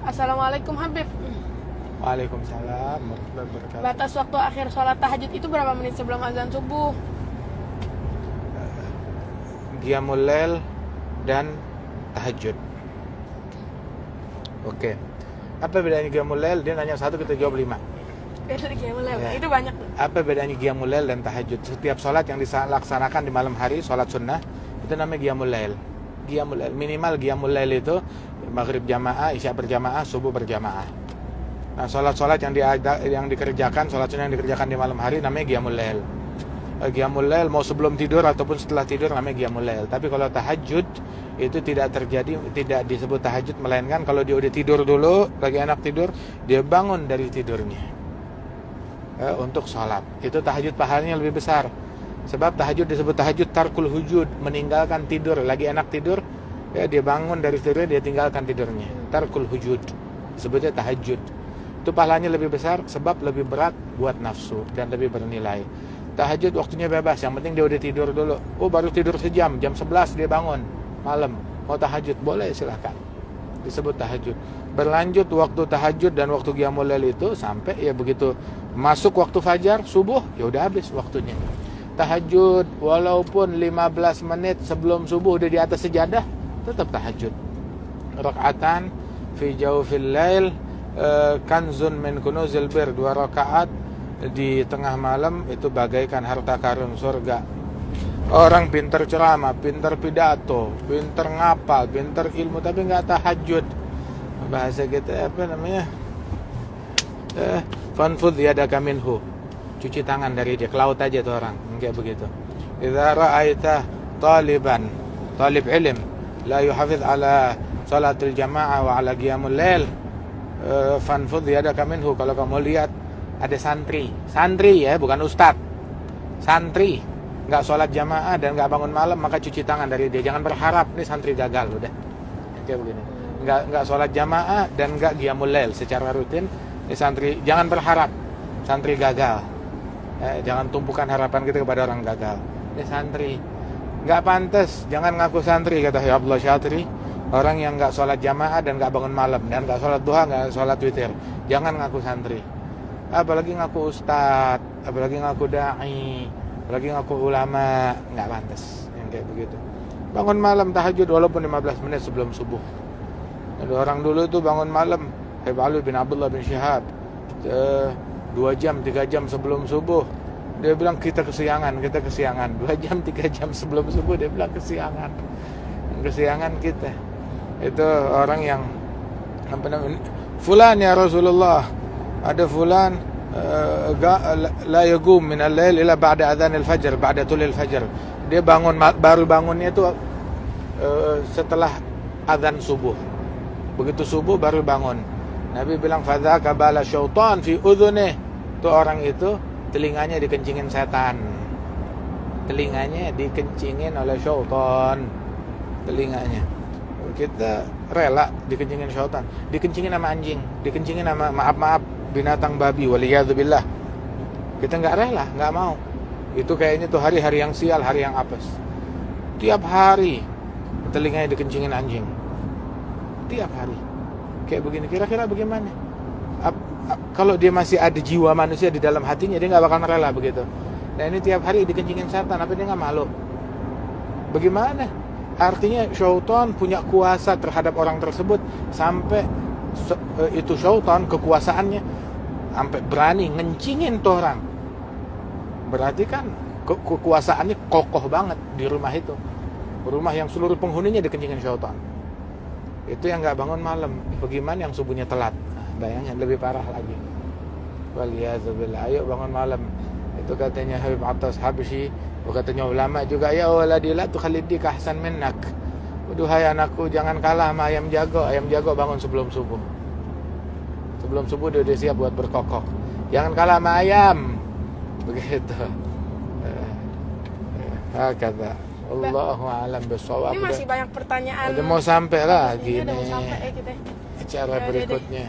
Assalamualaikum Habib. Waalaikumsalam warahmatullahi wabarakatuh. Batas waktu akhir sholat tahajud itu berapa menit sebelum azan subuh? Qiyamul Lail dan tahajud. Oke. Apa bedanya Qiyamul Lail? Dia nanya satu, kita jawab 5. Dari Qiyamul Lail. Ya. Itu banyak tuh. Apa bedanya Qiyamul Lail dan tahajud? Setiap sholat yang dilaksanakan di malam hari, sholat sunnah, itu namanya Qiyamul Lail. Qiyamul Lail. Minimal Qiyamul Lail itu maghrib jamaah, isya berjamaah, subuh berjamaah. Nah, sholat-sholat yang dikerjakan, sholat sunnah yang dikerjakan di malam hari namanya Qiyamul Lail. Qiyamul Lail mau sebelum tidur ataupun setelah tidur namanya Qiyamul Lail. Tapi kalau tahajud itu tidak disebut tahajud, melainkan kalau dia udah tidur dulu, lagi enak tidur, dia bangun dari tidurnya untuk sholat. Itu tahajud pahalanya lebih besar. Sebab tahajud disebut tahajud tarkul hujud, meninggalkan tidur, lagi enak tidur, ya dia bangun dari tidurnya, dia tinggalkan tidurnya. Tarkul hujud, sebutnya tahajud. Itu pahalanya lebih besar sebab lebih berat buat nafsu dan lebih bernilai. Tahajud waktunya bebas, yang penting dia udah tidur dulu. Oh, baru tidur sejam, jam 11 dia bangun malam, mau tahajud, boleh, silahkan, disebut tahajud. Berlanjut waktu tahajud dan waktu Qiyamul Lail itu sampai ya begitu masuk waktu fajar, subuh, ya udah habis waktunya. Tahajud walaupun 15 menit sebelum subuh udah di atas sejadah, tetap tahajud. Rakaatan fi jawfil lail kanzun min kunuzil bir, 2 rakaat di tengah malam itu bagaikan harta karun surga. Orang pintar ceramah, pintar pidato, pintar ngapal, pintar ilmu, tapi nggak tahajud. Bahasa kita apa namanya? Fanfudh yadaka minhu, cuci tangan dari dia, ke laut aja tuh orang, kayak begitu. Idza ra'aita talib ilm la yuhafiz ala salatul jamaah wa ala qiyamul lail fanfudh yadaka minhu. Kalau kamu lihat ada santri ya, bukan ustadz, santri nggak sholat jamaah dan nggak bangun malam, maka cuci tangan dari dia. Jangan berharap ini santri gagal, udah kayak begini. Nggak sholat jamaah dan nggak qiyamul lail secara rutin, ini santri, jangan berharap santri gagal. Jangan tumpukan harapan kita kepada orang gagal. Ini santri nggak pantas, jangan ngaku santri, kata Abdullah Syatri. Orang yang nggak sholat jamaah dan nggak bangun malam dan nggak sholat duha, nggak sholat witir, jangan ngaku santri. Apalagi ngaku ustad, apalagi ngaku da'i, apalagi ngaku ulama, nggak pantas yang kayak begitu. Bangun malam tahajud walaupun 15 menit sebelum subuh. Ada orang dulu itu bangun malam, Habib Ali bin Abdullah bin Syihab, 2 jam 3 jam sebelum subuh, dia bilang kita kesiangan. 2 jam 3 jam sebelum subuh dia bilang kesiangan kita. Itu orang yang apa namanya, fulan ya Rasulullah, ada fulan la yaqum min al-lail ila ba'da adhan al-fajr, ba'da tulil fajr. Dia baru bangunnya itu setelah azan subuh. Begitu subuh baru bangun. Nabi bilang fadzaka bala syaitan fi udhunih. Itu orang itu telinganya dikencingin setan. Telinganya dikencingin oleh syaitan. Telinganya. Kita rela dikencingin syaitan, dikencingin sama anjing, dikencingin sama maaf binatang babi, waliyadzubillah. Kita nggak rela, nggak mau. Itu kayaknya tuh hari yang sial, hari yang apes. Tiap hari telinganya dikencingin anjing, tiap hari kayak begini. Kira-kira bagaimana? Kalau dia masih ada jiwa manusia di dalam hatinya, dia nggak bakal rela begitu. Nah ini tiap hari dikencingin setan, apa dia nggak malu? Bagaimana? Artinya syaitan punya kuasa terhadap orang tersebut sampai itu syaitan kekuasaannya sampai berani ngencingin tuh orang. Berarti kan kekuasaannya kokoh banget di rumah itu. Rumah yang seluruh penghuninya dikencingin syaitan. Itu yang nggak bangun malam. Bagaimana yang subuhnya telat? Bayangin lebih parah lagi. Waliyadzubillah. Ayo bangun malam. Itu katanya Habib Attas Habsyi. Katanya ulama juga, ya waladi la tukhalidika ahsan minnak. Duhai anakku, jangan kalah sama ayam jago. Ayam jago bangun sebelum subuh. Sebelum subuh dia udah siap buat berkokok. Jangan kalah sama ayam. Begitu. Hakata. Allahu a'lam bissawab. Ini masih banyak pertanyaan. Udah mau sampai lagi Udah mau nih sampai kita. acara berikutnya.